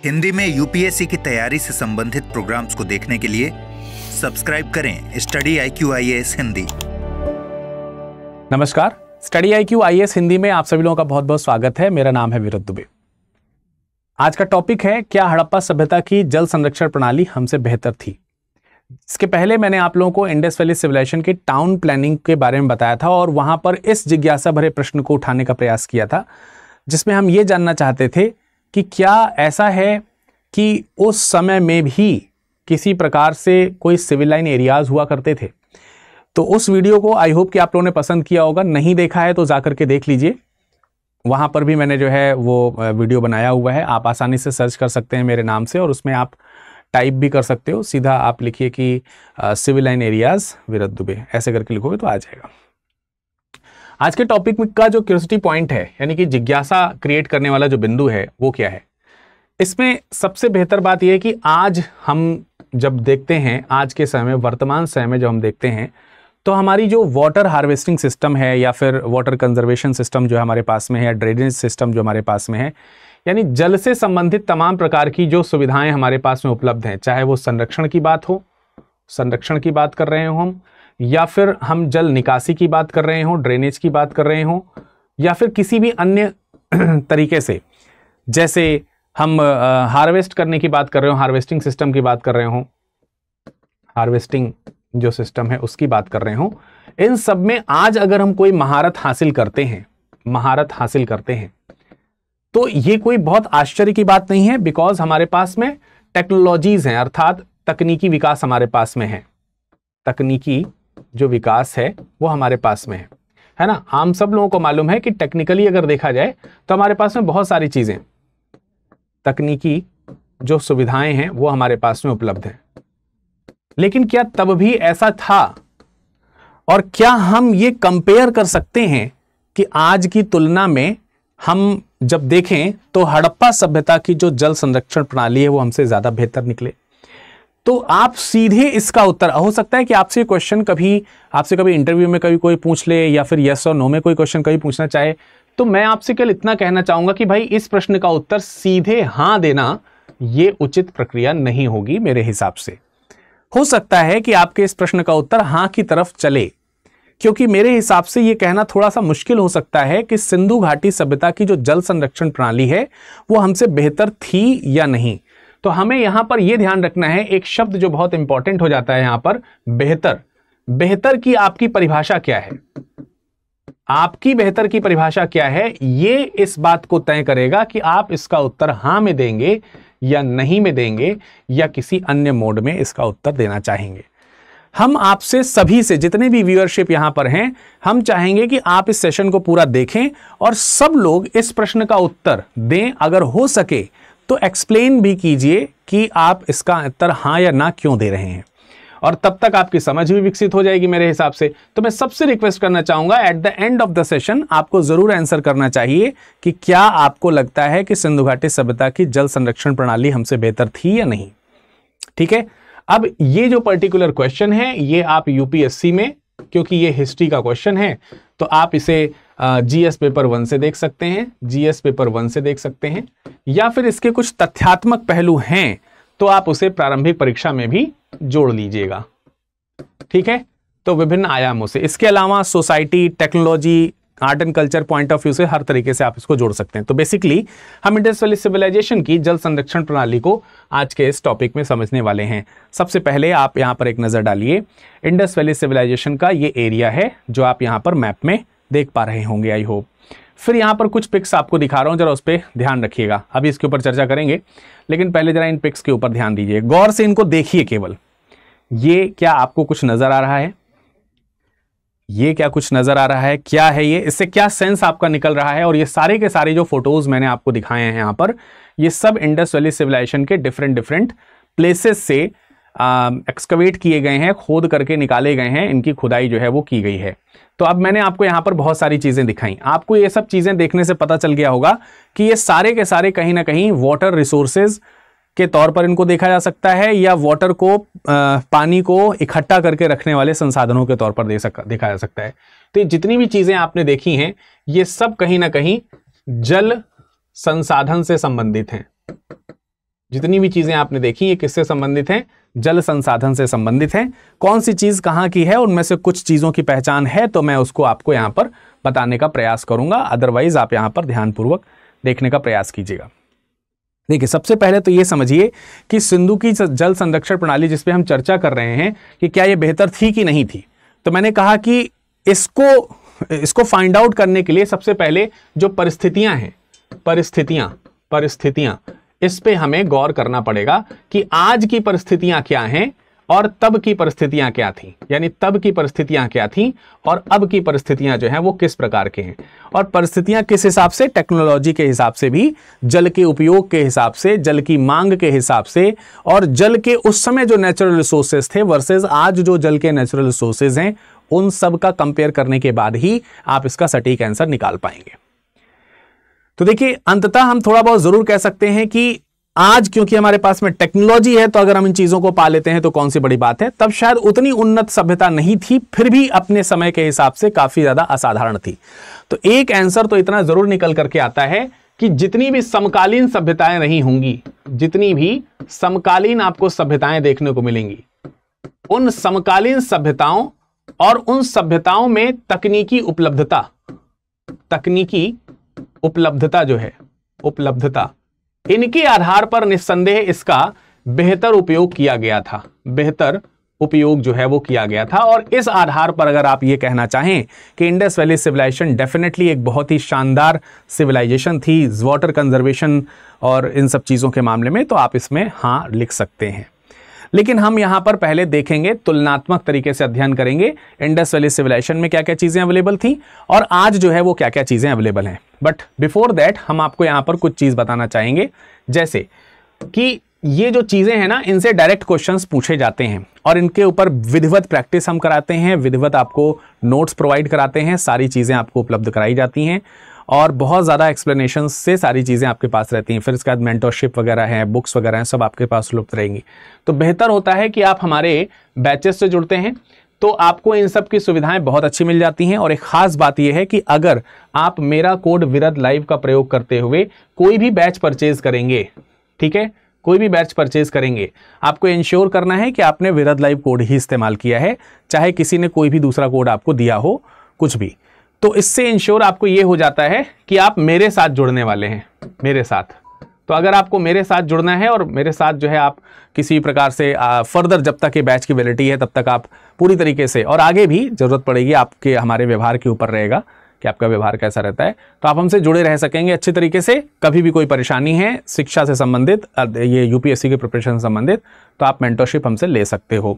हिंदी में यूपीएससी की तैयारी से संबंधित प्रोग्राम्स को देखने के लिए सब्सक्राइब करें स्टडी IQ IAS हिंदी। नमस्कार, स्टडी IQ IAS हिंदी में आप सभी लोगों का बहुत बहुत स्वागत है। मेरा नाम है विरुद्ध दुबे। आज का टॉपिक है, क्या हड़प्पा सभ्यता की जल संरक्षण प्रणाली हमसे बेहतर थी। इसके पहले मैंने आप लोगों को इंडस वैली सिविलाइजेशन के टाउन प्लानिंग के बारे में बताया था और वहां पर इस जिज्ञासा भरे प्रश्न को उठाने का प्रयास किया था, जिसमें हम ये जानना चाहते थे कि क्या ऐसा है कि उस समय में भी किसी प्रकार से कोई सिविल लाइन एरियाज हुआ करते थे। तो उस वीडियो को आई होप कि आप लोगों ने पसंद किया होगा। नहीं देखा है तो जाकर के देख लीजिए, वहां पर भी मैंने जो है वो वीडियो बनाया हुआ है। आप आसानी से सर्च कर सकते हैं मेरे नाम से और उसमें आप टाइप भी कर सकते हो। सीधा आप लिखिए कि सिविल लाइन एरियाज विरुद्ध दुबे, ऐसे करके लिखोगे तो आ जाएगा। आज के टॉपिक में का जो क्यूरियोसिटी पॉइंट है, यानी कि जिज्ञासा क्रिएट करने वाला जो बिंदु है, वो क्या है। इसमें सबसे बेहतर बात यह है कि आज हम जब देखते हैं, आज के समय में, वर्तमान समय में जब हम देखते हैं, तो हमारी जो वाटर हार्वेस्टिंग सिस्टम है या फिर वाटर कंजर्वेशन सिस्टम जो हमारे पास में है, या ड्रेनेज सिस्टम जो हमारे पास में है, यानी जल से संबंधित तमाम प्रकार की जो सुविधाएं हमारे पास में उपलब्ध हैं, चाहे वो संरक्षण की बात हो, संरक्षण की बात कर रहे हो हम, या फिर हम जल निकासी की बात कर रहे हो, ड्रेनेज की बात कर रहे हो, या फिर किसी भी अन्य तरीके से, जैसे हम हार्वेस्ट करने की बात कर रहे हो, हार्वेस्टिंग सिस्टम की बात कर रहे हो, हार्वेस्टिंग जो सिस्टम है उसकी बात कर रहे हो, इन सब में आज अगर हम कोई महारत हासिल करते हैं, तो ये कोई बहुत आश्चर्य की बात नहीं है, बिकॉज हमारे पास में टेक्नोलॉजीज हैं, अर्थात तकनीकी विकास हमारे पास में है। तकनीकी जो विकास है वो हमारे पास में है ना। हम सब लोगों को मालूम है कि टेक्निकली अगर देखा जाए तो हमारे पास में बहुत सारी चीजें, तकनीकी जो सुविधाएं हैं वो हमारे पास में उपलब्ध हैं। लेकिन क्या तब भी ऐसा था, और क्या हम ये कंपेयर कर सकते हैं कि आज की तुलना में हम जब देखें तो हड़प्पा सभ्यता की जो जल संरक्षण प्रणाली है वो हमसे ज्यादा बेहतर निकले। तो आप सीधे इसका उत्तर, हो सकता है कि आपसे क्वेश्चन आपसे कभी इंटरव्यू में कभी कोई पूछ ले, या फिर यस और नो में कोई क्वेश्चन कभी पूछना चाहे, तो मैं आपसे केवल इतना कहना चाहूंगा कि भाई इस प्रश्न का उत्तर सीधे हां देना ये उचित प्रक्रिया नहीं होगी मेरे हिसाब से। हो सकता है कि आपके इस प्रश्न का उत्तर हां की तरफ चले, क्योंकि मेरे हिसाब से यह कहना थोड़ा सा मुश्किल हो सकता है कि सिंधु घाटी सभ्यता की जो जल संरक्षण प्रणाली है वो हमसे बेहतर थी या नहीं। तो हमें यहां पर यह ध्यान रखना है, एक शब्द जो बहुत इंपॉर्टेंट हो जाता है यहां पर, बेहतर। बेहतर की आपकी परिभाषा क्या है, आपकी बेहतर की परिभाषा क्या है, ये इस बात को तय करेगा कि आप इसका उत्तर हां में देंगे या नहीं में देंगे, या किसी अन्य मोड में इसका उत्तर देना चाहेंगे। हम आपसे सभी से, जितने भी व्यूअरशिप यहां पर हैं, हम चाहेंगे कि आप इस सेशन को पूरा देखें और सब लोग इस प्रश्न का उत्तर दें। अगर हो सके तो एक्सप्लेन भी कीजिए कि आप इसका उत्तर हां या ना क्यों दे रहे हैं, और तब तक आपकी समझ भी विकसित हो जाएगी मेरे हिसाब से। तो मैं सबसे रिक्वेस्ट करना चाहूंगा, at the end of the session आपको जरूर आंसर करना चाहिए कि क्या आपको लगता है कि सिंधु घाटी सभ्यता की जल संरक्षण प्रणाली हमसे बेहतर थी या नहीं। ठीक है, अब ये जो पर्टिकुलर क्वेश्चन है ये आप यूपीएससी में, क्योंकि ये हिस्ट्री का क्वेश्चन है, तो आप इसे जीएस पेपर 1 से देख सकते हैं, जीएस पेपर 1 से देख सकते हैं, या फिर इसके कुछ तथ्यात्मक पहलू हैं तो आप उसे प्रारंभिक परीक्षा में भी जोड़ लीजिएगा। ठीक है, तो विभिन्न आयामों से, इसके अलावा society, technology, art and culture point of view से हर तरीके से आप इसको जोड़ सकते हैं। तो बेसिकली हम इंडस वैली सिविलाइजेशन की जल संरक्षण प्रणाली को आज के इस टॉपिक में समझने वाले हैं। सबसे पहले आप यहां पर एक नजर डालिए, इंडस वैली सिविलाइजेशन का ये एरिया है जो आप यहां पर मैप में देख पा रहे होंगे, आई होप। फिर यहां पर कुछ पिक्स आपको दिखा रहा हूं, जरा उस पर ध्यान रखिएगा। अभी इसके ऊपर चर्चा करेंगे, लेकिन पहले जरा इन पिक्स के ऊपर ध्यान दीजिए, गौर से इनको देखिए केवल। ये क्या आपको कुछ नजर आ रहा है, ये क्या कुछ नजर आ रहा है, क्या है ये, इससे क्या सेंस आपका निकल रहा है। और ये सारे के सारे जो फोटोज मैंने आपको दिखाए हैं यहां पर, ये सब इंडस वैली सिविलाइजेशन के डिफरेंट प्लेसेस से एक्सकवेट किए गए हैं, खोद करके निकाले गए हैं, इनकी खुदाई जो है वो की गई है। तो अब मैंने आपको यहां पर बहुत सारी चीजें दिखाई, आपको ये सब चीजें देखने से पता चल गया होगा कि ये सारे के सारे कहीं ना कहीं वाटर रिसोर्सेज के तौर पर इनको देखा जा सकता है, या वाटर को, पानी को इकट्ठा करके रखने वाले संसाधनों के तौर पर देखा जा सकता है। तो ये जितनी भी चीजें आपने देखी हैं, ये सब कहीं ना कहीं जल संसाधन से संबंधित हैं। जितनी भी चीजें आपने देखी ये किससे संबंधित हैं? जल संसाधन से संबंधित हैं। कौन सी चीज कहां की है, उनमें से कुछ चीजों की पहचान है तो मैं उसको आपको यहां पर बताने का प्रयास करूंगा, अदरवाइज आप यहां पर ध्यानपूर्वक देखने का प्रयास कीजिएगा। देखिए, सबसे पहले तो ये समझिए कि सिंधु की जल संरक्षण प्रणाली जिस पे हम चर्चा कर रहे हैं कि क्या ये बेहतर थी कि नहीं थी, तो मैंने कहा कि इसको फाइंड आउट करने के लिए सबसे पहले जो परिस्थितियां हैं, परिस्थितियां इस पे हमें गौर करना पड़ेगा कि आज की परिस्थितियां क्या हैं और तब की परिस्थितियां क्या थी, यानी तब की परिस्थितियां क्या थी और अब की परिस्थितियां जो हैं वो किस प्रकार के हैं। और परिस्थितियां किस हिसाब से? टेक्नोलॉजी के हिसाब से भी, जल के उपयोग के हिसाब से, जल की मांग के हिसाब से, और जल के उस समय जो नेचुरल रिसोर्सेज थे वर्सेस आज जो जल के नेचुरल रिसोर्सेज हैं, उन सब का कंपेयर करने के बाद ही आप इसका सटीक आंसर निकाल पाएंगे। तो देखिए, अंततः हम थोड़ा बहुत जरूर कह सकते हैं कि आज क्योंकि हमारे पास में टेक्नोलॉजी है तो अगर हम इन चीजों को पा लेते हैं तो कौन सी बड़ी बात है। तब शायद उतनी उन्नत सभ्यता नहीं थी, फिर भी अपने समय के हिसाब से काफी ज्यादा असाधारण थी। तो एक आंसर तो इतना जरूर निकल करके आता है कि जितनी भी समकालीन सभ्यताएं रही होंगी, जितनी भी समकालीन आपको सभ्यताएं देखने को मिलेंगी, उन समकालीन सभ्यताओं और उन सभ्यताओं में तकनीकी उपलब्धता जो है, उपलब्धता, इनके आधार पर निस्संदेह इसका बेहतर उपयोग किया गया था, बेहतर उपयोग जो है वो किया गया था। और इस आधार पर अगर आप ये कहना चाहें कि इंडस वैली सिविलाइजेशन डेफिनेटली एक बहुत ही शानदार सिविलाइजेशन थी वाटर कंजर्वेशन और इन सब चीजों के मामले में, तो आप इसमें हाँ लिख सकते हैं। लेकिन हम यहां पर पहले देखेंगे, तुलनात्मक तरीके से अध्ययन करेंगे इंडस वैली सिविलाइजेशन में क्या क्या चीजें अवेलेबल थी और आज जो है वो क्या क्या चीजें अवेलेबल हैं। बट बिफोर दैट हम आपको यहां पर कुछ चीज बताना चाहेंगे, जैसे कि ये जो चीजें हैं ना, इनसे डायरेक्ट क्वेश्चंस पूछे जाते हैं और इनके ऊपर विधिवत प्रैक्टिस हम कराते हैं, विधिवत आपको नोट्स प्रोवाइड कराते हैं, सारी चीजें आपको उपलब्ध कराई जाती हैं और बहुत ज़्यादा एक्सप्लेनेशन से सारी चीज़ें आपके पास रहती हैं। फिर इसके बाद मेंटरशिप वगैरह हैं, बुक्स वगैरह हैं, सब आपके पास उपलब्ध रहेंगी। तो बेहतर होता है कि आप हमारे बैचेस से जुड़ते हैं तो आपको इन सब की सुविधाएं बहुत अच्छी मिल जाती हैं। और एक खास बात यह है कि अगर आप मेरा कोड विरद लाइव का प्रयोग करते हुए कोई भी बैच परचेज करेंगे, ठीक है, कोई भी बैच परचेज करेंगे, आपको इंश्योर करना है कि आपने विरद लाइव कोड ही इस्तेमाल किया है, चाहे किसी ने कोई भी दूसरा कोड आपको दिया हो, कुछ भी। तो इससे इंश्योर आपको ये हो जाता है कि आप मेरे साथ जुड़ने वाले हैं, मेरे साथ। तो अगर आपको मेरे साथ जुड़ना है और मेरे साथ जो है आप किसी प्रकार से फर्दर जब तक ये बैच की वैलिडिटी है तब तक आप पूरी तरीके से, और आगे भी जरूरत पड़ेगी, आपके हमारे व्यवहार के ऊपर रहेगा कि आपका व्यवहार कैसा रहता है, तो आप हमसे जुड़े रह सकेंगे अच्छी तरीके से। कभी भी कोई परेशानी है शिक्षा से संबंधित, ये यूपीएससी के प्रिपरेशन से संबंधित, तो आप मेंटरशिप हमसे ले सकते हो।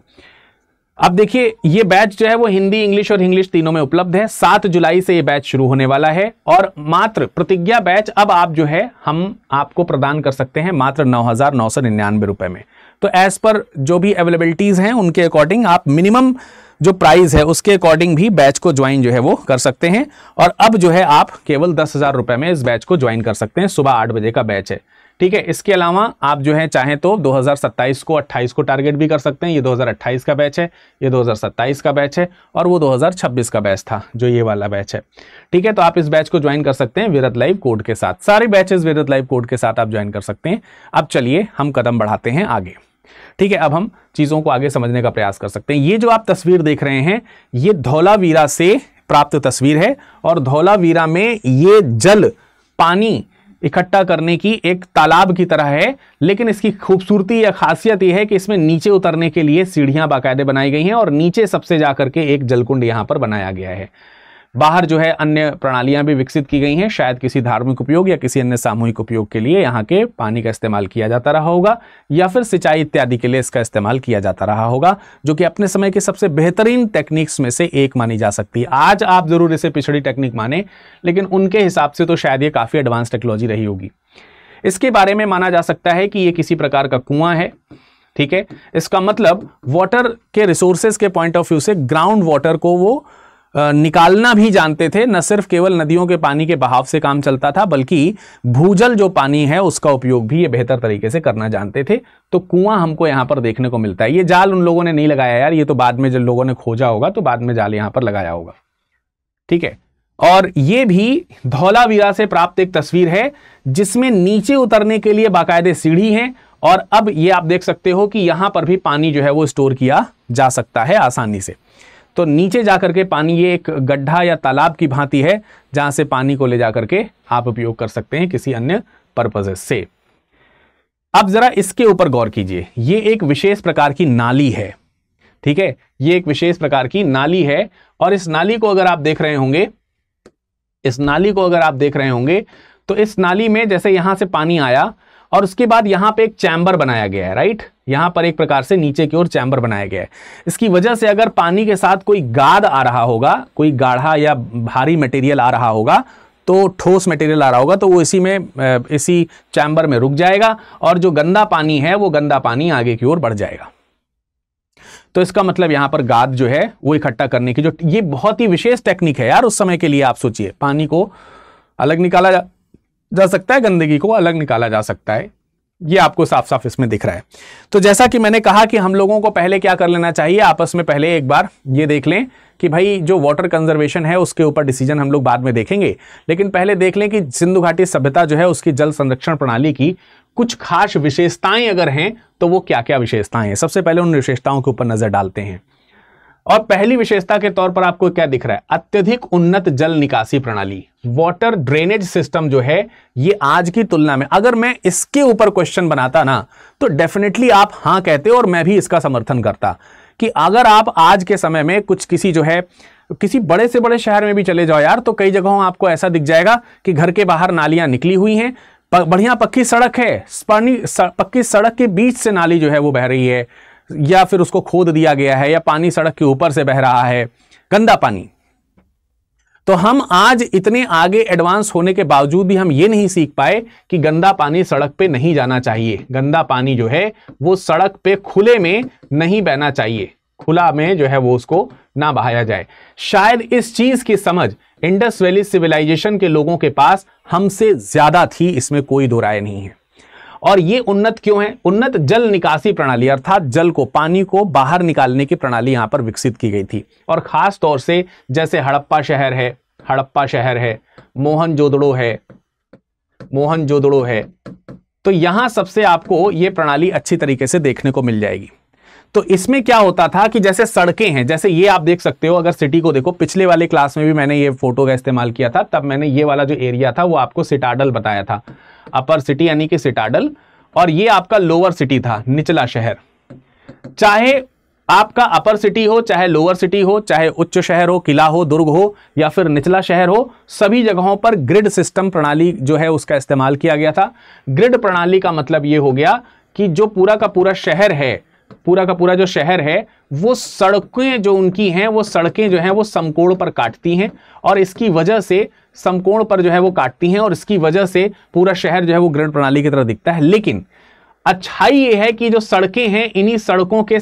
अब देखिए, ये बैच जो है वो हिंदी, इंग्लिश और इंग्लिश तीनों में उपलब्ध है। 7 जुलाई से ये बैच शुरू होने वाला है और मात्र प्रतिज्ञा बैच अब आप जो है हम आपको प्रदान कर सकते हैं मात्र 9,999 रुपए में। तो एज पर जो भी अवेलेबिलिटीज हैं उनके अकॉर्डिंग आप मिनिमम जो प्राइस है उसके अकॉर्डिंग भी बैच को ज्वाइन जो है वो कर सकते हैं। और अब जो है आप केवल 10,000 रुपए में इस बैच को ज्वाइन कर सकते हैं। सुबह 8 बजे का बैच है, ठीक है। इसके अलावा आप जो है चाहें तो 2027 को 28 को टारगेट भी कर सकते हैं। ये 2028 का बैच है, ये 2027 का बैच है और वो 2026 का बैच था जो ये वाला बैच है, ठीक है। तो आप इस बैच को ज्वाइन कर सकते हैं विरद लाइव कोड के साथ। सारे बैचेस विरद लाइव कोड के साथ आप ज्वाइन कर सकते हैं। अब चलिए हम कदम बढ़ाते हैं आगे, ठीक है। अब हम चीजों को आगे समझने का प्रयास कर सकते हैं। ये जो आप तस्वीर देख रहे हैं ये धौलावीरा से प्राप्त तस्वीर है और धौलावीरा में ये जल पानी इकट्ठा करने की एक तालाब की तरह है, लेकिन इसकी खूबसूरती या खासियत यह है कि इसमें नीचे उतरने के लिए सीढ़ियां बाकायदे बनाई गई हैं और नीचे सबसे जाकर के एक जलकुंड यहां पर बनाया गया है। बाहर जो है अन्य प्रणालियां भी विकसित की गई हैं, शायद किसी धार्मिक उपयोग या किसी अन्य सामूहिक उपयोग के लिए यहाँ के पानी का इस्तेमाल किया जाता रहा होगा या फिर सिंचाई इत्यादि के लिए इसका इस्तेमाल किया जाता रहा होगा, जो कि अपने समय की सबसे बेहतरीन टेक्निक्स में से एक मानी जा सकती है। आज आप जरूर इसे पिछड़ी टेक्निक माने, लेकिन उनके हिसाब से तो शायद ये काफी एडवांस टेक्नोलॉजी रही होगी। इसके बारे में माना जा सकता है कि ये किसी प्रकार का कुआं है, ठीक है। इसका मतलब वाटर के रिसोर्सेज के पॉइंट ऑफ व्यू से ग्राउंड वाटर को वो निकालना भी जानते थे। न सिर्फ केवल नदियों के पानी के बहाव से काम चलता था, बल्कि भूजल जो पानी है उसका उपयोग भी ये बेहतर तरीके से करना जानते थे। तो कुआं हमको यहां पर देखने को मिलता है। ये जाल उन लोगों ने नहीं लगाया यार, ये तो बाद में जब लोगों ने खोजा होगा तो बाद में जाल यहां पर लगाया होगा, ठीक है। और ये भी धौलावीरा से प्राप्त एक तस्वीर है जिसमें नीचे उतरने के लिए बाकायदे सीढ़ी है और अब ये आप देख सकते हो कि यहां पर भी पानी जो है वो स्टोर किया जा सकता है आसानी से। तो नीचे जाकर के पानी, ये एक गड्ढा या तालाब की भांति है जहां से पानी को ले जाकर के आप उपयोग कर सकते हैं किसी अन्य पर्पसेस से। अब जरा इसके ऊपर गौर कीजिए, ये एक विशेष प्रकार की नाली है, ठीक है, ये एक विशेष प्रकार की नाली है। और इस नाली को अगर आप देख रहे होंगे, इस नाली को अगर आप देख रहे होंगे तो इस नाली में जैसे यहां से पानी आया और उसके बाद यहां पे एक चैम्बर बनाया गया है, राइट, यहां पर एक प्रकार से नीचे की ओर चैम्बर बनाया गया है। इसकी वजह से अगर पानी के साथ कोई गाद आ रहा होगा, कोई गाढ़ा या भारी मटेरियल आ रहा होगा, तो ठोस मटेरियल आ रहा होगा, तो वो इसी चैम्बर में रुक जाएगा और जो गंदा पानी है वो गंदा पानी आगे की ओर बढ़ जाएगा। तो इसका मतलब यहां पर गाद जो है वो इकट्ठा करने की, जो ये बहुत ही विशेष टेक्निक है यार उस समय के लिए। आप सोचिए, पानी को अलग निकाला जा सकता है, गंदगी को अलग निकाला जा सकता है, ये आपको साफ साफ इसमें दिख रहा है। तो जैसा कि मैंने कहा कि हम लोगों को पहले क्या कर लेना चाहिए, आपस में पहले एक बार ये देख लें कि भाई जो वाटर कंजर्वेशन है उसके ऊपर डिसीजन हम लोग बाद में देखेंगे, लेकिन पहले देख लें कि सिंधु घाटी सभ्यता जो है उसकी जल संरक्षण प्रणाली की कुछ खास विशेषताएं अगर हैं तो वो क्या क्या विशेषताएं हैं। सबसे पहले उन विशेषताओं के ऊपर नजर डालते हैं। और पहली विशेषता के तौर पर आपको क्या दिख रहा है, अत्यधिक उन्नत जल निकासी प्रणाली, वाटर ड्रेनेज सिस्टम जो है ये आज की तुलना में, अगर मैं इसके ऊपर क्वेश्चन बनाता ना तो डेफिनेटली आप हां कहते और मैं भी इसका समर्थन करता कि अगर आप आज के समय में कुछ किसी बड़े से बड़े शहर में भी चले जाओ यार, तो कई जगहों आपको ऐसा दिख जाएगा कि घर के बाहर नालियां निकली हुई हैं, बढ़िया पक्की सड़क है, पक्की सड़क के बीच से नाली जो है वो बह रही है, या फिर उसको खोद दिया गया है, या पानी सड़क के ऊपर से बह रहा है, गंदा पानी। तो हम आज इतने आगे एडवांस होने के बावजूद भी हम ये नहीं सीख पाए कि गंदा पानी सड़क पे नहीं जाना चाहिए। गंदा पानी जो है वो सड़क पे खुले में नहीं बहना चाहिए, खुला में जो है वो उसको ना बहाया जाए। शायद इस चीज की समझ इंडस वैली सिविलाइजेशन के लोगों के पास हमसे ज्यादा थी, इसमें कोई दो राय नहीं है। और ये उन्नत क्यों है? उन्नत जल निकासी प्रणाली अर्थात जल को, पानी को बाहर निकालने की प्रणाली यहां पर विकसित की गई थी। और खास तौर से जैसे हड़प्पा शहर है, मोहनजोदड़ो है, तो यहां सबसे आपको ये प्रणाली अच्छी तरीके से देखने को मिल जाएगी। तो इसमें क्या होता था कि जैसे सड़कें हैं, जैसे ये आप देख सकते हो, अगर सिटी को देखो, पिछले वाले क्लास में भी मैंने ये फोटो का इस्तेमाल किया था, तब मैंने ये वाला जो एरिया था वो आपको सिटाडल बताया था, अपर सिटी यानी कि सिटाडल, और ये आपका लोअर सिटी था, निचला शहर। चाहे आपका अपर सिटी हो, चाहे लोअर सिटी हो, चाहे उच्च शहर हो, किला हो, दुर्ग हो, या फिर निचला शहर हो, सभी जगहों पर ग्रिड सिस्टम प्रणाली जो है उसका इस्तेमाल किया गया था। ग्रिड प्रणाली का मतलब ये हो गया कि जो पूरा का पूरा शहर है, पूरा का पूरा जो शहर है, वो सड़कें जो उनकी हैं, वो सड़कें जो हैं वो समकोण पर काटती हैं, और इसकी वजह से समकोण पर जो है वो काटती हैं, और इसकी वजह से पूरा शहर जो है वो ग्रिड प्रणाली की तरह दिखता है। लेकिन अच्छाई ये है कि जो सड़कें हैं, इन्हीं सड़कों के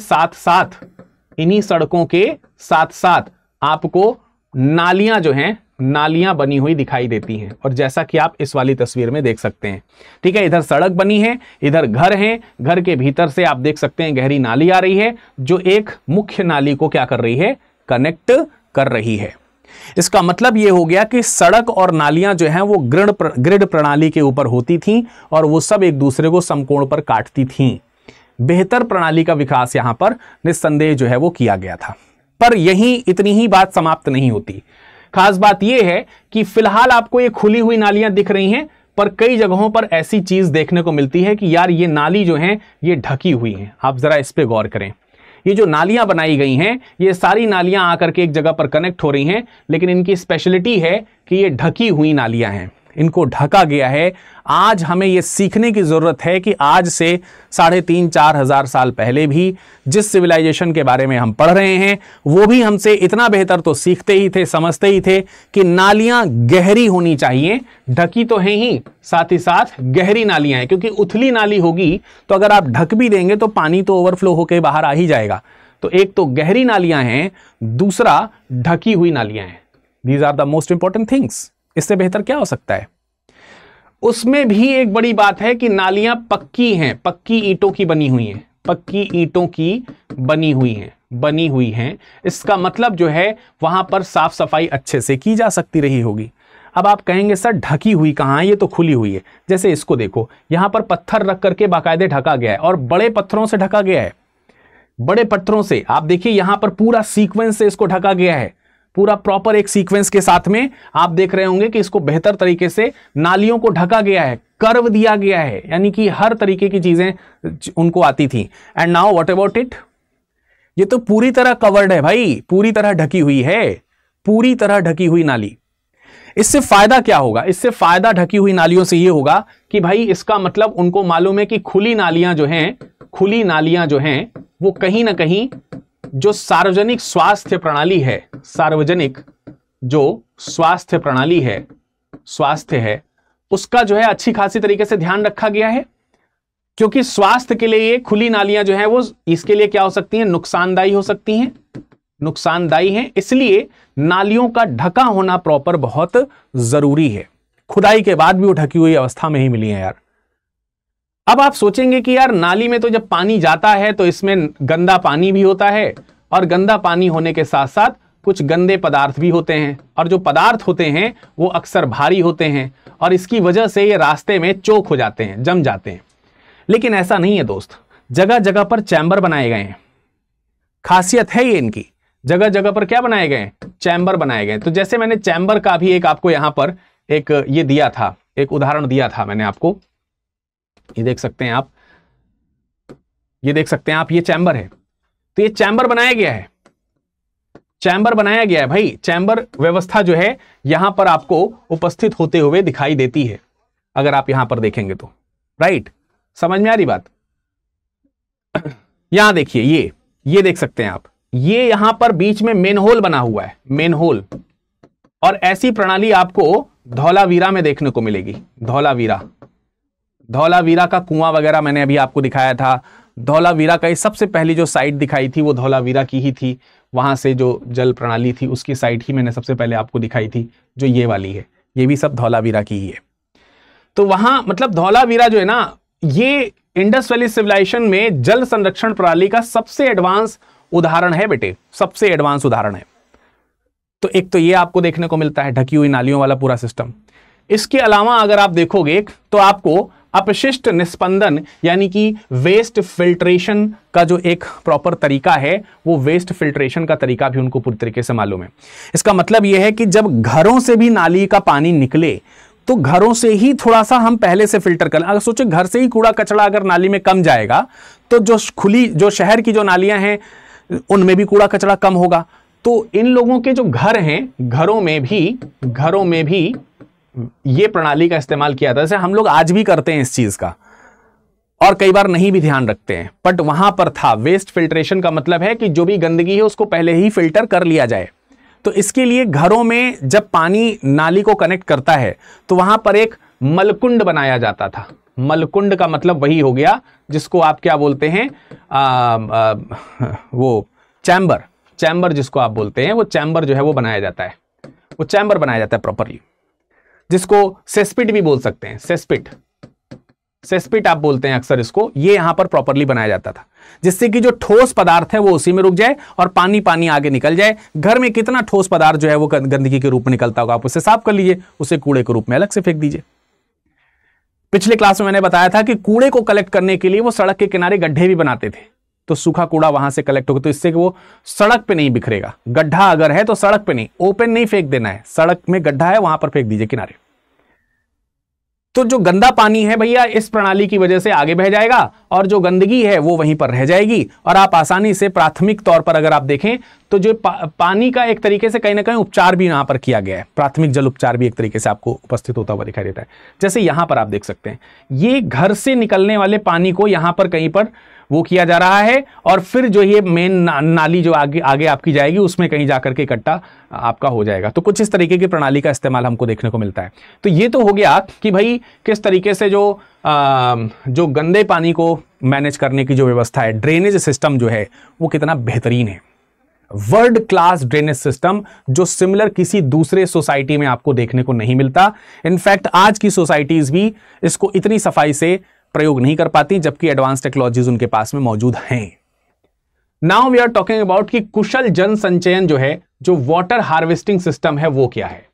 साथ साथ आपको नालियां जो हैं, नालियां बनी हुई दिखाई देती हैं। और जैसा कि आप इस वाली तस्वीर में देख सकते हैं, ठीक है, इधर सड़क बनी है, इधर घर है, घर के भीतर से आप देख सकते हैं गहरी नाली आ रही है, जो एक मुख्य नाली को क्या कर रही है, कनेक्ट कर रही है। इसका मतलब यह हो गया कि सड़क और नालियां जो हैं वो ग्रिड प्रणाली के ऊपर होती थीं, और वो सब एक दूसरे को समकोण पर काटती थीं। बेहतर प्रणाली का विकास यहां पर निस्संदेह जो है वो किया गया था। पर यही इतनी ही बात समाप्त नहीं होती। खास बात यह है कि फिलहाल आपको ये खुली हुई नालियां दिख रही हैं, पर कई जगहों पर ऐसी चीज देखने को मिलती है कि यार ये नाली जो है ये ढकी हुई है। आप जरा इस पे गौर करें, ये जो नालियां बनाई गई हैं, ये सारी नालियां आकर के एक जगह पर कनेक्ट हो रही हैं, लेकिन इनकी स्पेशलिटी है कि ये ढकी हुई नालियां हैं, इनको ढका गया है। आज हमें यह सीखने की जरूरत है कि आज से 3,500-4 हजार साल पहले भी जिस सिविलाइजेशन के बारे में हम पढ़ रहे हैं, वो भी हमसे इतना बेहतर तो सीखते ही थे, समझते ही थे कि नालियां गहरी होनी चाहिए। ढकी तो है ही, साथ ही साथ गहरी नालियां हैं, क्योंकि उथली नाली होगी तो अगर आप ढक भी देंगे तो पानी तो ओवरफ्लो होकर बाहर आ ही जाएगा। तो एक तो गहरी नालियां हैं, दूसरा ढकी हुई नालियां हैं। These are the most important things. इससे बेहतर क्या हो सकता है? उसमें भी एक बड़ी बात है कि नालियां पक्की हैं, पक्की ईंटों की बनी हुई हैं, पक्की ईंटों की बनी हुई हैं। इसका मतलब जो है वहां पर साफ सफाई अच्छे से की जा सकती रही होगी। अब आप कहेंगे सर ढकी हुई कहाँ है, ये तो खुली हुई है। जैसे इसको देखो, यहां पर पत्थर रख करके बाकायदे ढका गया है और बड़े पत्थरों से ढका गया है, बड़े पत्थरों से। आप देखिए यहां पर पूरा सीक्वेंस से इसको ढका गया है, पूरा प्रॉपर एक सीक्वेंस के साथ में आप देख रहे होंगे कि इसको बेहतर तरीके से नालियों को ढका गया है, कर्व दिया गया है, यानी कि हर तरीके की चीजें उनको आती थी। And now what about it, ये तो पूरी तरह कवर्ड है भाई, पूरी तरह ढकी हुई है, पूरी तरह ढकी हुई नाली। इससे फायदा क्या होगा, इससे फायदा ढकी हुई नालियों से यह होगा कि भाई इसका मतलब उनको मालूम है कि खुली नालियां जो हैं वो कहीं ना कहीं जो सार्वजनिक स्वास्थ्य प्रणाली है, सार्वजनिक जो स्वास्थ्य प्रणाली है, स्वास्थ्य है, उसका जो है अच्छी खासी तरीके से ध्यान रखा गया है। क्योंकि स्वास्थ्य के लिए ये खुली नालियां जो है वो इसके लिए क्या हो सकती हैं, नुकसानदायी हो सकती हैं, नुकसानदायी हैं। इसलिए नालियों का ढका होना प्रॉपर बहुत जरूरी है। खुदाई के बाद भी वो ढकी हुई अवस्था में ही मिली है यार। अब आप सोचेंगे कि यार नाली में तो जब पानी जाता है तो इसमें गंदा पानी भी होता है, और गंदा पानी होने के साथ साथ कुछ गंदे पदार्थ भी होते हैं, और जो पदार्थ होते हैं वो अक्सर भारी होते हैं, और इसकी वजह से ये रास्ते में चोक हो जाते हैं, जम जाते हैं। लेकिन ऐसा नहीं है दोस्त, जगह जगह पर चैम्बर बनाए गए हैं, खासियत है ये इनकी, जगह जगह पर क्या बनाए गए, चैम्बर बनाए गए। तो जैसे मैंने चैम्बर का भी एक आपको यहां पर एक ये दिया था, एक उदाहरण दिया था मैंने आपको, ये देख सकते हैं आप, ये देख सकते हैं आप, ये चैम्बर है। तो ये चैम्बर बनाया गया है, चैम्बर बनाया गया है भाई। चैम्बर व्यवस्था जो है यहां पर आपको उपस्थित होते हुए दिखाई देती है, अगर आप यहां पर देखेंगे तो, राइट, समझ में आ रही बात। यहां देखिए, ये देख सकते हैं आप, ये यहां पर बीच में मेन होल बना हुआ है, मेन होल। और ऐसी प्रणाली आपको धौलावीरा में देखने को मिलेगी, धौलावीरा का कुआं वगैरह मैंने अभी आपको दिखाया था। धौलावीरा का सबसे पहली जो साइट दिखाई थी वो धौलावीरा की ही थी, वहां से जो जल प्रणाली थी उसकी साइट ही मैंने सबसे पहले आपको दिखाई थी, जो ये वाली है, ये भी सब धौलावीरा की ही है। तो वहां मतलब धौलावीरा जो है ना, ये इंडस वैली सिविलाइजेशन में जल संरक्षण प्रणाली का सबसे एडवांस उदाहरण है बेटे, सबसे एडवांस उदाहरण है। तो एक तो ये आपको देखने को मिलता है ढकी हुई नालियों वाला पूरा सिस्टम। इसके अलावा अगर आप देखोगे तो आपको अपशिष्ट निस्पंदन यानी कि वेस्ट फिल्ट्रेशन का जो एक प्रॉपर तरीका है, वो वेस्ट फिल्ट्रेशन का तरीका भी उनको पूरी तरीके से मालूम है। इसका मतलब यह है कि जब घरों से भी नाली का पानी निकले तो घरों से ही थोड़ा सा हम पहले से फिल्टर कर, अगर सोचे घर से ही कूड़ा कचरा अगर नाली में कम जाएगा तो जो खुली जो शहर की जो नालियां हैं उनमें भी कूड़ा कचरा कम होगा। तो इन लोगों के जो घर हैं, घरों में भी ये प्रणाली का इस्तेमाल किया था, जैसे हम लोग आज भी करते हैं इस चीज का, और कई बार नहीं भी ध्यान रखते हैं, बट वहां पर था। वेस्ट फिल्ट्रेशन का मतलब है कि जो भी गंदगी है उसको पहले ही फिल्टर कर लिया जाए। तो इसके लिए घरों में जब पानी नाली को कनेक्ट करता है तो वहां पर एक मलकुंड बनाया जाता था। मलकुंड का मतलब वही हो गया जिसको आप क्या बोलते हैं, वो चैम्बर जिसको आप बोलते हैं, वो चैम्बर जो है वो बनाया जाता है, वो चैम्बर बनाया जाता है प्रॉपरली, जिसको सेस्पिट भी बोल सकते हैं। सेस्पिट आप बोलते हैं अक्सर इसको। ये यहां पर प्रॉपरली बनाया जाता था, जिससे कि जो ठोस पदार्थ है वो उसी में रुक जाए और पानी आगे निकल जाए। घर में कितना ठोस पदार्थ जो है वो गंदगी के रूप में निकलता होगा, आप उसे साफ कर लीजिए, उसे कूड़े के रूप में अलग से फेंक दीजिए। पिछले क्लास में मैंने बताया था कि कूड़े को कलेक्ट करने के लिए वो सड़क के किनारे गड्ढे भी बनाते थे, तो सूखा कूड़ा वहां से कलेक्ट होगा, तो इससे वो सड़क पे नहीं बिखरेगा। गड्ढा अगर है तो सड़क पे नहीं, ओपन नहीं फेंक देना है, सड़क में गड्ढा है वहां पर फेंक दीजिए किनारे। तो जो गंदा पानी है भैया इस प्रणाली की वजह से आगे बह जाएगा, और जो गंदगी है वो वहीं पर रह जाएगी, और आप आसानी से प्राथमिक तौर पर अगर आप देखें तो जो पानी का एक तरीके से कहीं ना कहीं उपचार भी यहां पर किया गया है। प्राथमिक जल उपचार भी एक तरीके से आपको उपस्थित होता हुआ दिखाई देता है। जैसे यहां पर आप देख सकते हैं, ये घर से निकलने वाले पानी को यहां पर कहीं पर वो किया जा रहा है, और फिर जो ये मेन नाली जो आगे आपकी जाएगी उसमें कहीं जाकर के इकट्ठा आपका हो जाएगा। तो कुछ इस तरीके की प्रणाली का इस्तेमाल हमको देखने को मिलता है। तो ये तो हो गया कि भाई किस तरीके से जो गंदे पानी को मैनेज करने की जो व्यवस्था है, ड्रेनेज सिस्टम जो है वो कितना बेहतरीन है। वर्ल्ड क्लास ड्रेनेज सिस्टम जो सिमिलर किसी दूसरे सोसाइटी में आपको देखने को नहीं मिलता। इनफैक्ट आज की सोसाइटीज भी इसको इतनी सफाई से प्रयोग नहीं कर पाती, जबकि एडवांस टेक्नोलॉजीज उनके पास में मौजूद हैं। Now we are talking about कि कुशल जल संचयन जो है, जो वाटर हार्वेस्टिंग सिस्टम है, वो क्या है।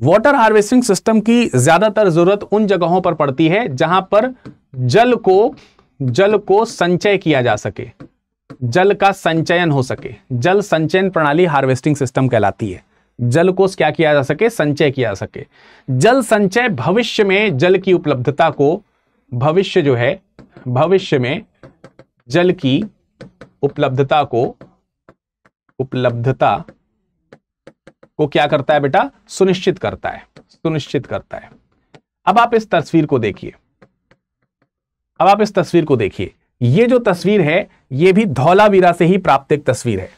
वाटर हार्वेस्टिंग सिस्टम की ज्यादातर जरूरत उन जगहों पर पड़ती है जहां पर जल को संचय किया जा सके, जल का संचयन हो सके। जल संचयन प्रणाली हार्वेस्टिंग सिस्टम कहलाती है। जल को क्या किया जा सके, संचय किया जा सके। जल संचय भविष्य में जल की उपलब्धता को, भविष्य में जल की उपलब्धता को क्या करता है बेटा, सुनिश्चित करता है। अब आप इस तस्वीर को देखिए, ये जो तस्वीर है ये भी धौलावीरा से ही प्राप्त एक तस्वीर है।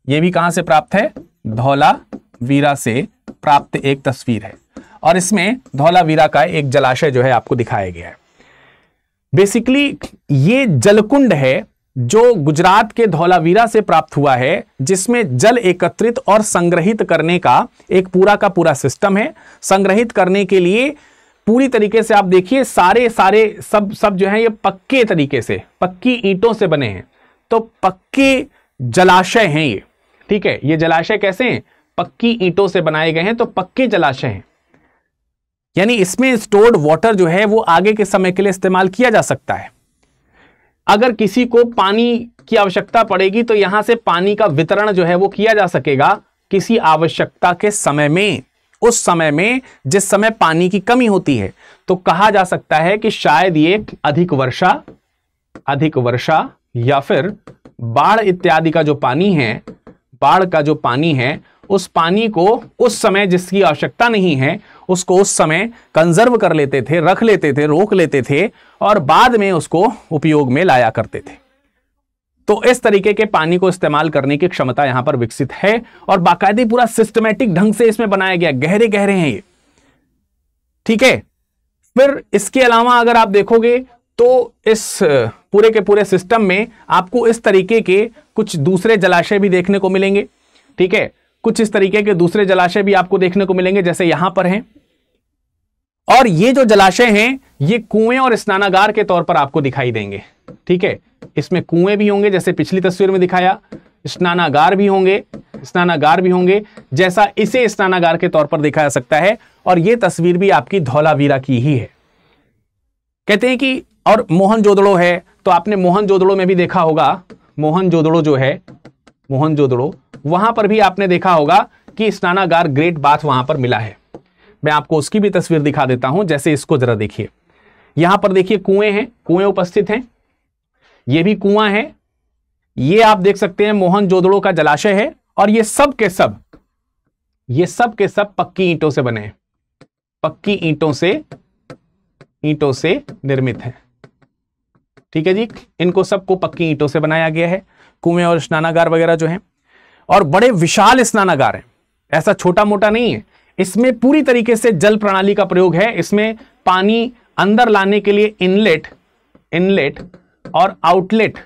ये भी कहां से प्राप्त है, धौलावीरा से प्राप्त एक तस्वीर है। और इसमें धौलावीरा का एक जलाशय जो है आपको दिखाया गया है। बेसिकली ये जलकुंड है जो गुजरात के धौलावीरा से प्राप्त हुआ है, जिसमें जल एकत्रित और संग्रहित करने का एक पूरा का पूरा सिस्टम है। संग्रहित करने के लिए पूरी तरीके से आप देखिए सारे सब जो है ये पक्के तरीके से, पक्की ईंटों से बने हैं। तो पक्के जलाशय हैं ये, ठीक है। ये जलाशय कैसे हैं, पक्की ईंटों से बनाए गए हैं, तो पक्के जलाशय हैं। यानी इसमें स्टोर्ड वाटर जो है वो आगे के समय के लिए इस्तेमाल किया जा सकता है। अगर किसी को पानी की आवश्यकता पड़ेगी तो यहां से पानी का वितरण जो है वो किया जा सकेगा किसी आवश्यकता के समय में, उस समय में जिस समय पानी की कमी होती है। तो कहा जा सकता है कि शायद ये अधिक वर्षा या फिर बाढ़ इत्यादि का जो पानी है, बाढ़ का जो पानी है, उस पानी को उस समय जिसकी आवश्यकता नहीं है उसको उस समय कंजर्व कर लेते थे, रख लेते थे, रोक लेते थे और बाद में उसको उपयोग में लाया करते थे। तो इस तरीके के पानी को इस्तेमाल करने की क्षमता यहां पर विकसित है और बाकायदे पूरा सिस्टमैटिक ढंग से इसमें बनाया गया। गहरे गहरे हैं ये, ठीक है। फिर इसके अलावा अगर आप देखोगे तो इस पूरे के पूरे सिस्टम में आपको इस तरीके के कुछ दूसरे जलाशय भी देखने को मिलेंगे, ठीक है। कुछ इस तरीके के दूसरे जलाशय भी आपको देखने को मिलेंगे जैसे यहां पर हैं। और ये जो जलाशय हैं ये कुएं और स्नानागार के तौर पर आपको दिखाई देंगे, ठीक है। इसमें कुएं भी होंगे जैसे पिछली तस्वीर में दिखाया, स्नानागार भी होंगे जैसा इसे स्नानागार के तौर पर दिखाया जा सकता है। और ये तस्वीर भी आपकी धौलावीरा की ही है। कहते हैं कि और मोहनजोदड़ो है, तो आपने मोहनजोदड़ो में भी देखा होगा, मोहनजोदड़ो जो है, मोहनजोदड़ो वहां पर भी आपने देखा होगा कि स्नानागार ग्रेट बाथ वहां पर मिला है। मैं आपको उसकी भी तस्वीर दिखा देता हूं। जैसे इसको जरा देखिए, यहां पर देखिए कुएं हैं, कुएं उपस्थित हैं, ये भी कुआं है। ये आप देख सकते हैं मोहनजोदड़ो का जलाशय है और ये सब के सब पक्की ईंटों से बने हैं, पक्की ईंटों से निर्मित है, ठीक है जी। इनको सबको पक्की ईंटों से बनाया गया है, कुएं और स्नानागार वगैरह जो हैं। और बड़े विशाल स्नानागार हैं, ऐसा छोटा मोटा नहीं है। इसमें पूरी तरीके से जल प्रणाली का प्रयोग है। इसमें पानी अंदर लाने के लिए इनलेट और आउटलेट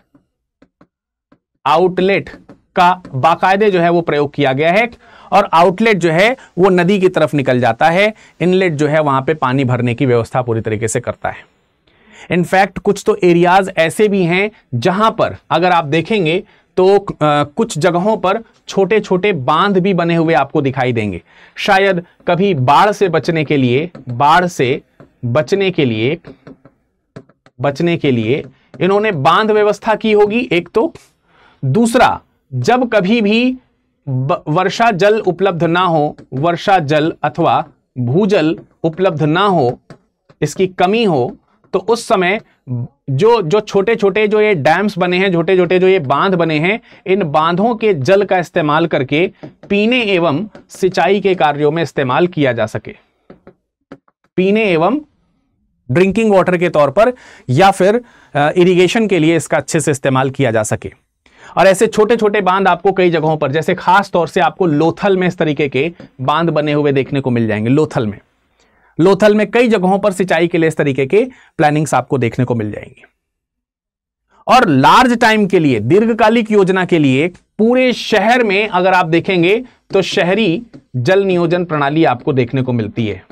का बाकायदे जो है वो प्रयोग किया गया है। और आउटलेट जो है वो नदी की तरफ निकल जाता है, इनलेट जो है वहां पे पानी भरने की व्यवस्था पूरी तरीके से करता है। इनफैक्ट कुछ तो एरियाज ऐसे भी हैं जहां पर अगर आप देखेंगे तो कुछ जगहों पर छोटे छोटे बांध भी बने हुए आपको दिखाई देंगे। शायद कभी बाढ़ से बचने के लिए इन्होंने बांध व्यवस्था की होगी एक तो। दूसरा, जब कभी भी वर्षा जल उपलब्ध ना हो, वर्षा जल अथवा भूजल उपलब्ध ना हो, इसकी कमी हो, तो उस समय जो छोटे छोटे जो ये डैम्स बने हैं, छोटे छोटे जो ये बांध बने हैं, इन बांधों के जल का इस्तेमाल करके पीने एवं सिंचाई के कार्यों में इस्तेमाल किया जा सके, पीने एवं ड्रिंकिंग वाटर के तौर पर या फिर इरिगेशन के लिए इसका अच्छे से इस्तेमाल किया जा सके। और ऐसे छोटे छोटे बांध आपको कई जगहों पर, जैसे खास तौर से आपको लोथल में इस तरीके के बांध बने हुए देखने को मिल जाएंगे। लोथल में कई जगहों पर सिंचाई के लिए इस तरीके के प्लानिंग्स आपको देखने को मिल जाएंगी। और लार्ज टाइम के लिए, दीर्घकालिक योजना के लिए पूरे शहर में अगर आप देखेंगे तो शहरी जल नियोजन प्रणाली आपको देखने को मिलती है,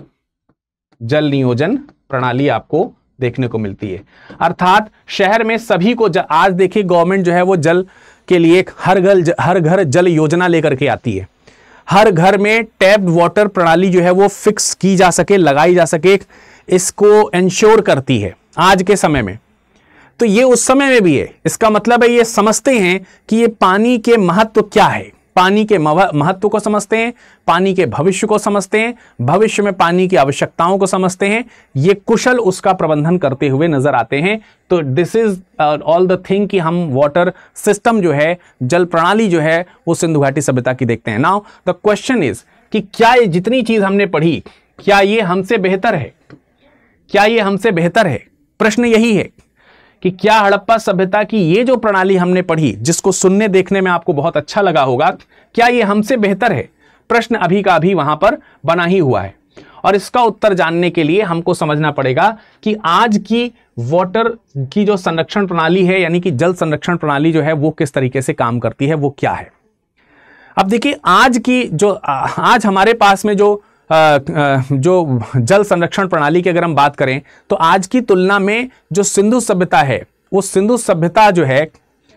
जल नियोजन प्रणाली आपको देखने को मिलती है। अर्थात शहर में सभी को आज देखिए गवर्नमेंट जो है वो जल के लिए हर घर जल योजना लेकर के आती है। हर घर में टैप्ड वाटर प्रणाली जो है वो फिक्स की जा सके, लगाई जा सके, इसको इंश्योर करती है आज के समय में। तो ये उस समय में भी है। इसका मतलब है ये समझते हैं कि ये पानी के महत्व क्या है, पानी के महत्व को समझते हैं, पानी के भविष्य को समझते हैं, भविष्य में पानी की आवश्यकताओं को समझते हैं, ये कुशल उसका प्रबंधन करते हुए नजर आते हैं। तो this is all the thing कि हम वाटर सिस्टम जो है, जल प्रणाली जो है, वो सिंधु घाटी सभ्यता की देखते हैं। नाउ द क्वेश्चन इज कि क्या ये जितनी चीज हमने पढ़ी, क्या ये हमसे बेहतर है? क्या ये हमसे बेहतर है? प्रश्न यही है कि क्या हड़प्पा सभ्यता की ये जो प्रणाली हमने पढ़ी, जिसको सुनने देखने में आपको बहुत अच्छा लगा होगा, क्या ये हमसे बेहतर है? प्रश्न अभी का अभी वहां पर बना ही हुआ है। और इसका उत्तर जानने के लिए हमको समझना पड़ेगा कि आज की वाटर की जो संरक्षण प्रणाली है, यानी कि जल संरक्षण प्रणाली जो है, वो किस तरीके से काम करती है, वो क्या है। अब देखिए, आज हमारे पास में जो जल संरक्षण प्रणाली की अगर हम बात करें, तो आज की तुलना में जो सिंधु सभ्यता है, वो सिंधु सभ्यता जो है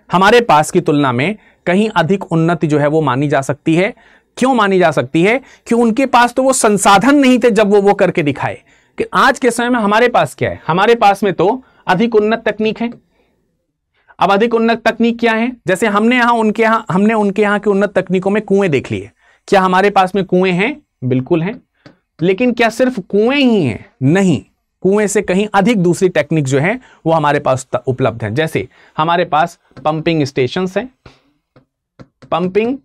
हमारे पास की तुलना में कहीं अधिक उन्नति जो है वो मानी जा सकती है। क्यों मानी जा सकती है? कि उनके पास तो वो संसाधन नहीं थे जब वो करके दिखाए। कि आज के समय में हमारे पास क्या है? हमारे पास में तो अधिक उन्नत तकनीक है। अब अधिक उन्नत तकनीक क्या है? जैसे हमने उनके यहां की उन्नत तकनीकों में कुएं देख लिए। क्या हमारे पास में कुएं हैं? बिल्कुल हैं। लेकिन क्या सिर्फ कुएं ही हैं? नहीं, कुएं से कहीं अधिक दूसरी टेक्निक जो है वो हमारे पास उपलब्ध है। जैसे हमारे पास पंपिंग स्टेशंस हैं। पंपिंग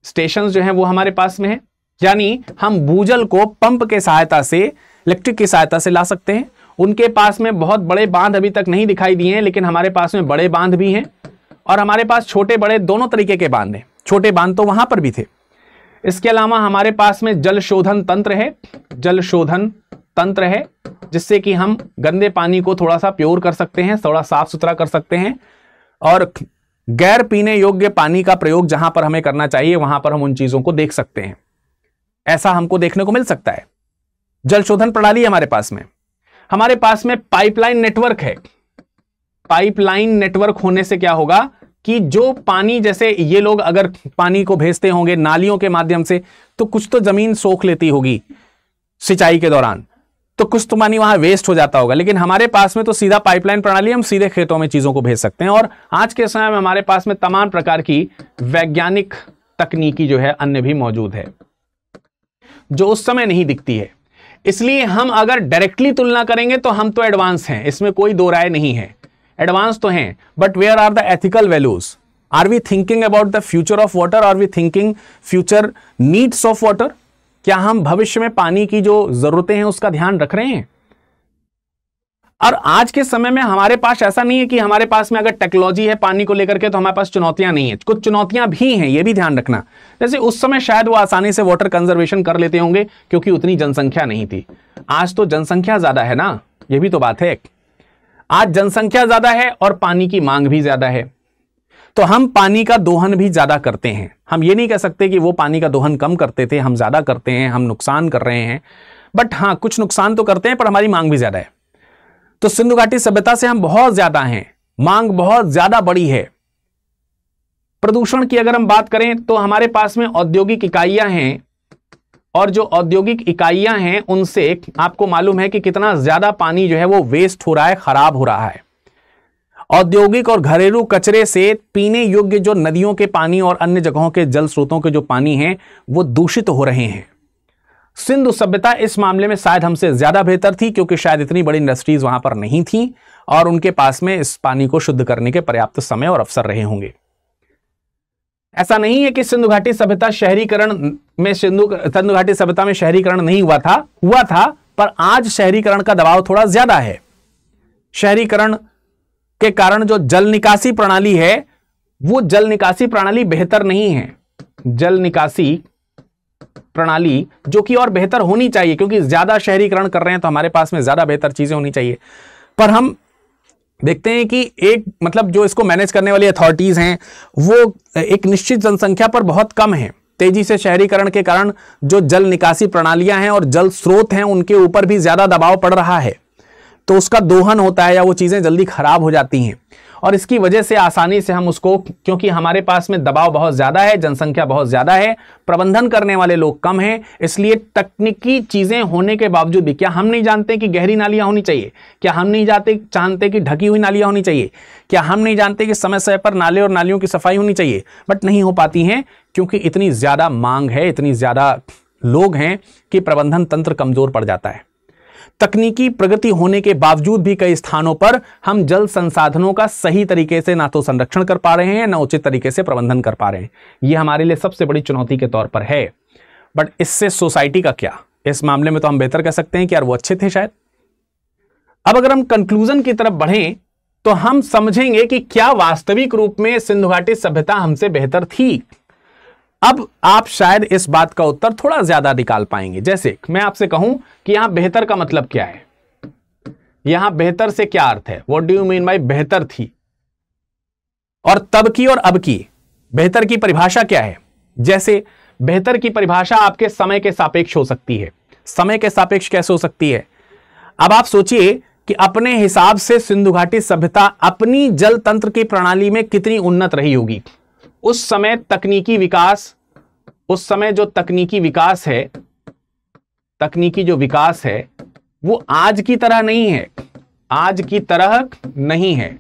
स्टेशंस जो है वो हमारे पास में है, यानी हम भूजल को पंप के सहायता से, इलेक्ट्रिक की सहायता से ला सकते हैं। उनके पास में बहुत बड़े बांध अभी तक नहीं दिखाई दिए हैं, लेकिन हमारे पास में बड़े बांध भी हैं और हमारे पास छोटे बड़े दोनों तरीके के बांध हैं। छोटे बांध तो वहां पर भी थे। इसके अलावा हमारे पास में जल शोधन तंत्र है। जल शोधन तंत्र है जिससे कि हम गंदे पानी को थोड़ा सा प्योर कर सकते हैं, थोड़ा साफ सुथरा कर सकते हैं, और गैर पीने योग्य पानी का प्रयोग जहां पर हमें करना चाहिए वहां पर हम उन चीजों को देख सकते हैं। ऐसा हमको देखने को मिल सकता है। जल शोधन प्रणाली हमारे पास में पाइपलाइन नेटवर्क है। पाइपलाइन नेटवर्क होने से क्या होगा कि जो पानी, जैसे ये लोग अगर पानी को भेजते होंगे नालियों के माध्यम से, तो कुछ तो जमीन सोख लेती होगी सिंचाई के दौरान, तो कुछ तो पानी वहां वेस्ट हो जाता होगा। लेकिन हमारे पास में तो सीधा पाइपलाइन प्रणाली, हम सीधे खेतों में चीजों को भेज सकते हैं। और आज के समय में हमारे पास में तमाम प्रकार की वैज्ञानिक तकनीकी जो है अन्य भी मौजूद है, जो उस समय नहीं दिखती है। इसलिए हम अगर डायरेक्टली तुलना करेंगे तो हम तो एडवांस हैं, इसमें कोई दो राय नहीं है। एडवांस तो हैं, but where are the ethical values? Are we thinking about the future of water? Are we thinking future needs of water? क्या हम भविष्य में पानी की जो जरूरतें हैं उसका ध्यान रख रहे हैं? और आज के समय में हमारे पास ऐसा नहीं है कि हमारे पास में अगर टेक्नोलॉजी है पानी को लेकर के तो हमारे पास चुनौतियां नहीं है। कुछ चुनौतियां भी हैं, ये भी ध्यान रखना। जैसे उस समय शायद वो आसानी से वाटर कंजर्वेशन कर लेते होंगे क्योंकि उतनी जनसंख्या नहीं थी। आज तो जनसंख्या ज्यादा है ना, ये भी तो बात है। आज जनसंख्या ज्यादा है और पानी की मांग भी ज्यादा है, तो हम पानी का दोहन भी ज्यादा करते हैं। हम ये नहीं कह सकते कि वो पानी का दोहन कम करते थे, हम ज्यादा करते हैं, हम नुकसान कर रहे हैं। बट हाँ, कुछ नुकसान तो करते हैं पर हमारी मांग भी ज्यादा है। तो सिंधु घाटी सभ्यता से हम बहुत ज्यादा हैं, मांग बहुत ज्यादा बड़ी है। प्रदूषण की अगर हम बात करें तो हमारे पास में औद्योगिक इकाइयां हैं, और जो औद्योगिक इकाइयां हैं उनसे आपको मालूम है कि कितना ज्यादा पानी जो है वो वेस्ट हो रहा है, खराब हो रहा है। औद्योगिक और घरेलू कचरे से पीने योग्य जो नदियों के पानी और अन्य जगहों के जल स्रोतों के जो पानी हैं वो दूषित हो रहे हैं। सिंधु सभ्यता इस मामले में शायद हमसे ज्यादा बेहतर थी, क्योंकि शायद इतनी बड़ी इंडस्ट्रीज वहां पर नहीं थी और उनके पास में इस पानी को शुद्ध करने के पर्याप्त समय और अवसर रहे होंगे। ऐसा नहीं है कि सिंधु घाटी सभ्यता सिंधु घाटी सभ्यता में शहरीकरण नहीं हुआ था, पर आज शहरीकरण का दबाव थोड़ा ज्यादा है। शहरीकरण के कारण जो जल निकासी प्रणाली है वो जल निकासी प्रणाली बेहतर नहीं है। जल निकासी प्रणाली जो कि और बेहतर होनी चाहिए, क्योंकि ज्यादा शहरीकरण कर रहे हैं तो हमारे पास में ज्यादा बेहतर चीजें होनी चाहिए। पर हम देखते हैं कि एक मतलब जो इसको मैनेज करने वाली अथॉरिटीज हैं वो एक निश्चित जनसंख्या पर बहुत कम है। तेजी से शहरीकरण के कारण जो जल निकासी प्रणालियां हैं और जल स्रोत हैं उनके ऊपर भी ज्यादा दबाव पड़ रहा है, तो उसका दोहन होता है या वो चीजें जल्दी खराब हो जाती हैं। और इसकी वजह से आसानी से हम उसको, क्योंकि हमारे पास में दबाव बहुत ज्यादा है, जनसंख्या बहुत ज्यादा है, प्रबंधन करने वाले लोग कम हैं, इसलिए तकनीकी चीजें होने के बावजूद भी, क्या हम नहीं जानते कि गहरी नालियां होनी चाहिए? क्या हम नहीं जानते कि ढकी हुई नालियां होनी चाहिए? क्या हम नहीं जानते कि समय समय पर नाले और नालियों की सफाई होनी चाहिए? बट नहीं हो पाती हैं, क्योंकि इतनी ज्यादा मांग है, इतनी ज्यादा लोग हैं कि प्रबंधन तंत्र कमजोर पड़ जाता है। तकनीकी प्रगति होने के बावजूद भी कई स्थानों पर हम जल संसाधनों का सही तरीके से ना तो संरक्षण कर पा रहे हैं, ना उचित तरीके से प्रबंधन कर पा रहे हैं। यह हमारे लिए सबसे बड़ी चुनौती के तौर पर है। बट इससे सोसाइटी का क्या? इस मामले में तो हम बेहतर कह सकते हैं कि यार वो अच्छे थे शायद। अब अगर हम कंक्लूजन की तरफ बढ़ें तो हम समझेंगे कि क्या वास्तविक रूप में सिंधु घाटी सभ्यता हमसे बेहतर थी। अब आप शायद इस बात का उत्तर थोड़ा ज्यादा निकाल पाएंगे। जैसे मैं आपसे कहूं कि यहां बेहतर का मतलब क्या है, यहां बेहतर से क्या अर्थ है, what do you mean by बेहतर थी, और तब की और अब की बेहतर की परिभाषा क्या है। जैसे बेहतर की परिभाषा आपके समय के सापेक्ष हो सकती है। समय के सापेक्ष कैसे हो सकती है? अब आप सोचिए कि अपने हिसाब से सिंधु घाटी सभ्यता अपनी जल तंत्र की प्रणाली में कितनी उन्नत रही होगी। उस समय तकनीकी विकास, उस समय जो तकनीकी विकास है, तकनीकी जो विकास है वो आज की तरह नहीं है, आज की तरह नहीं है,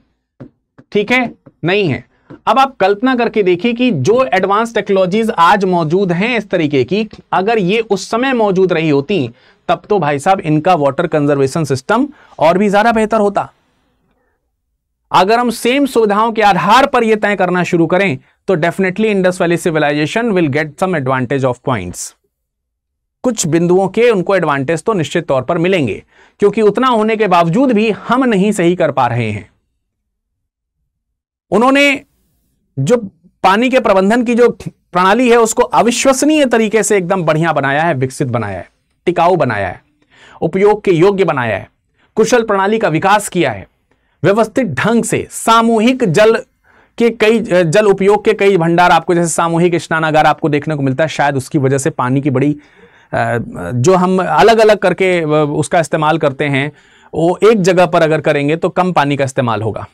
ठीक है, नहीं है। अब आप कल्पना करके देखिए कि जो एडवांस टेक्नोलॉजीज आज मौजूद हैं इस तरीके की, अगर ये उस समय मौजूद रही होती तब तो भाई साहब इनका वाटर कंजर्वेशन सिस्टम और भी ज्यादा बेहतर होता। अगर हम सेम सुविधाओं के आधार पर यह तय करना शुरू करें तो definitely Indus Valley Civilisation will get some advantage of points. कुछ बिंदुओं के उनको एडवांटेज तो निश्चित तौर पर मिलेंगे, क्योंकि उतना होने के बावजूद भी हम नहीं सही कर पा रहे हैं। उन्होंने जो पानी के प्रबंधन की जो प्रणाली है उसको अविश्वसनीय तरीके से एकदम बढ़िया बनाया है, विकसित बनाया है, टिकाऊ बनाया है, उपयोग के योग्य बनाया है, कुशल प्रणाली का विकास किया है, व्यवस्थित ढंग से सामूहिक जल उपयोग के कई भंडार आपको, जैसे सामूहिक स्नानागार आपको देखने को मिलता है। शायद उसकी वजह से पानी की बड़ी जो हम अलग अलग करके उसका इस्तेमाल करते हैं, वो एक जगह पर अगर करेंगे तो कम पानी का इस्तेमाल होगा।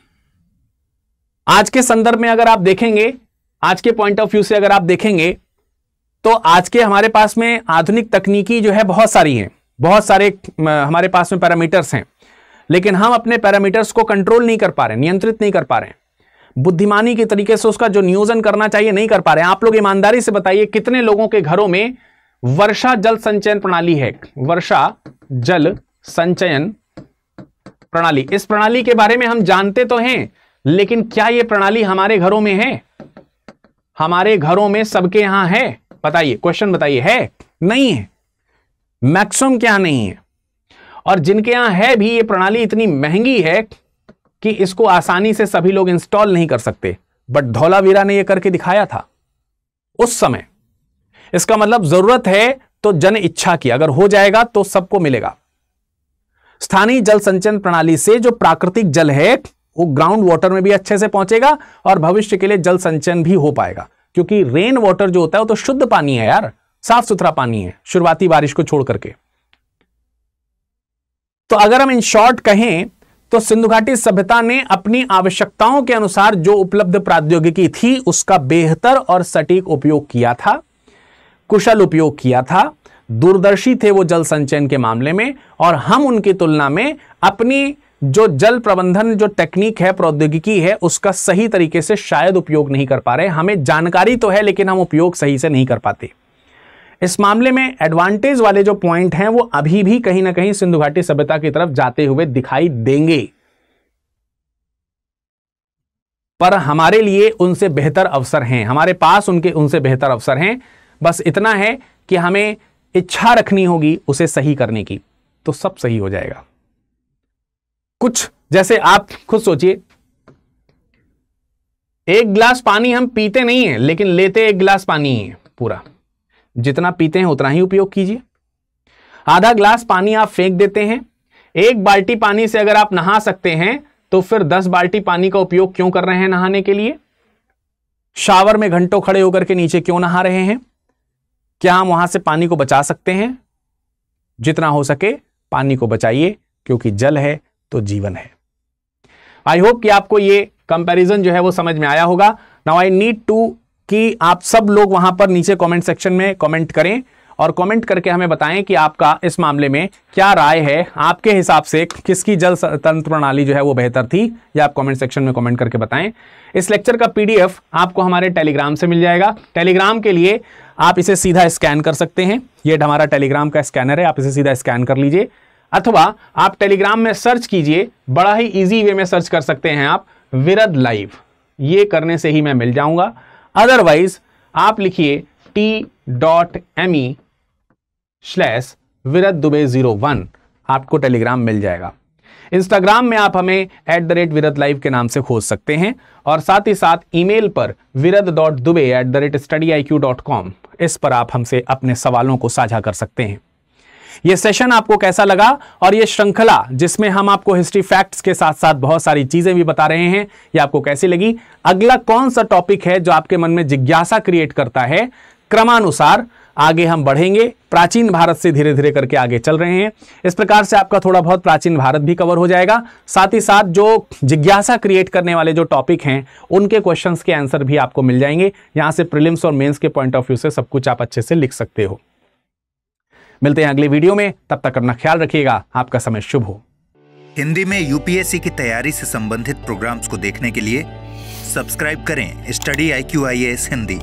आज के संदर्भ में अगर आप देखेंगे, आज के पॉइंट ऑफ व्यू से अगर आप देखेंगे तो आज के हमारे पास में आधुनिक तकनीकी जो है बहुत सारी हैं, बहुत सारे हमारे पास में पैरामीटर्स हैं, लेकिन हम अपने पैरामीटर्स को कंट्रोल नहीं कर पा रहे, नियंत्रित नहीं कर पा रहे हैं, बुद्धिमानी के तरीके से उसका जो नियोजन करना चाहिए नहीं कर पा रहे हैं। आप लोग ईमानदारी से बताइए कितने लोगों के घरों में वर्षा जल संचयन प्रणाली है? वर्षा जल संचयन प्रणाली, इस प्रणाली के बारे में हम जानते तो हैं, लेकिन क्या यह प्रणाली हमारे घरों में है? हमारे घरों में सबके यहां है? बताइए, क्वेश्चन बताइए, है? नहीं है, मैक्सिमम क्या नहीं है। और जिनके यहां है भी, ये प्रणाली इतनी महंगी है कि इसको आसानी से सभी लोग इंस्टॉल नहीं कर सकते। बट धौलावीरा ने यह करके दिखाया था उस समय। इसका मतलब जरूरत है तो जन इच्छा की, अगर हो जाएगा तो सबको मिलेगा। स्थानीय जल संचयन प्रणाली से जो प्राकृतिक जल है वो ग्राउंड वाटर में भी अच्छे से पहुंचेगा और भविष्य के लिए जल संचयन भी हो पाएगा, क्योंकि रेन वाटर जो होता है वो तो शुद्ध पानी है यार, साफ सुथरा पानी है, शुरुआती बारिश को छोड़ करके। तो अगर हम इन शॉर्ट कहें तो सिंधु घाटी सभ्यता ने अपनी आवश्यकताओं के अनुसार जो उपलब्ध प्रौद्योगिकी थी उसका बेहतर और सटीक उपयोग किया था, कुशल उपयोग किया था, दूरदर्शी थे वो जल संचयन के मामले में। और हम उनकी तुलना में अपनी जो जल प्रबंधन जो टेक्निक है, प्रौद्योगिकी है, उसका सही तरीके से शायद उपयोग नहीं कर पा रहे। हमें जानकारी तो है लेकिन हम उपयोग सही से नहीं कर पाते। इस मामले में एडवांटेज वाले जो पॉइंट हैं वो अभी भी कहीं ना कहीं सिंधु घाटी सभ्यता की तरफ जाते हुए दिखाई देंगे, पर हमारे लिए उनसे बेहतर अवसर हैं, हमारे पास उनसे बेहतर अवसर हैं। बस इतना है कि हमें इच्छा रखनी होगी उसे सही करने की, तो सब सही हो जाएगा। कुछ जैसे आप खुद सोचिए, एक गिलास पानी हम पीते नहीं है लेकिन लेते एक गिलास पानी ही है पूरा, जितना पीते हैं उतना ही उपयोग कीजिए। आधा गिलास पानी आप फेंक देते हैं। एक बाल्टी पानी से अगर आप नहा सकते हैं तो फिर 10 बाल्टी पानी का उपयोग क्यों कर रहे हैं नहाने के लिए? शावर में घंटों खड़े होकर के नीचे क्यों नहा रहे हैं? क्या हम वहां से पानी को बचा सकते हैं? जितना हो सके पानी को बचाइए, क्योंकि जल है तो जीवन है। आई होप कि आपको ये कंपैरिजन जो है वो समझ में आया होगा। नाउ आई नीड टू कि आप सब लोग वहां पर नीचे कमेंट सेक्शन में कमेंट करें और कमेंट करके हमें बताएं कि आपका इस मामले में क्या राय है, आपके हिसाब से किसकी जल तंत्र प्रणाली जो है वो बेहतर थी, या आप कमेंट सेक्शन में कमेंट करके बताएं। इस लेक्चर का पीडीएफ आपको हमारे टेलीग्राम से मिल जाएगा। टेलीग्राम के लिए आप इसे सीधा स्कैन कर सकते हैं, ये हमारा टेलीग्राम का स्कैनर है, आप इसे सीधा स्कैन कर लीजिए, अथवा आप टेलीग्राम में सर्च कीजिए, बड़ा ही ईजी वे में सर्च कर सकते हैं आप विरद लाइव, ये करने से ही मैं मिल जाऊंगा। अदरवाइज आप लिखिए t.me/विरद दुबे 01, आपको टेलीग्राम मिल जाएगा। इंस्टाग्राम में आप हमें @विरद लाइव के नाम से खोज सकते हैं, और साथ ही साथ ईमेल पर virad.dube@studiiq.com, इस पर आप हमसे अपने सवालों को साझा कर सकते हैं। यह सेशन आपको कैसा लगा, और यह श्रृंखला जिसमें हम आपको हिस्ट्री फैक्ट्स के साथ साथ बहुत सारी चीजें भी बता रहे हैं, यह आपको कैसी लगी? अगला कौन सा टॉपिक है जो आपके मन में जिज्ञासा क्रिएट करता है? क्रमानुसार आगे हम बढ़ेंगे, प्राचीन भारत से धीरे धीरे करके आगे चल रहे हैं। इस प्रकार से आपका थोड़ा बहुत प्राचीन भारत भी कवर हो जाएगा। साथ ही साथ जो जिज्ञासा क्रिएट करने वाले जो टॉपिक हैं उनके क्वेश्चंस के आंसर भी आपको मिल जाएंगे। यहां से प्रीलिम्स और मेंस के पॉइंट ऑफ व्यू से सब कुछ आप अच्छे से लिख सकते हो। मिलते हैं अगले वीडियो में, तब तक अपना ख्याल रखिएगा। आपका समय शुभ हो। हिंदी में यूपीएससी की तैयारी से संबंधित प्रोग्राम्स को देखने के लिए सब्सक्राइब करें स्टडी IQ IAS हिंदी।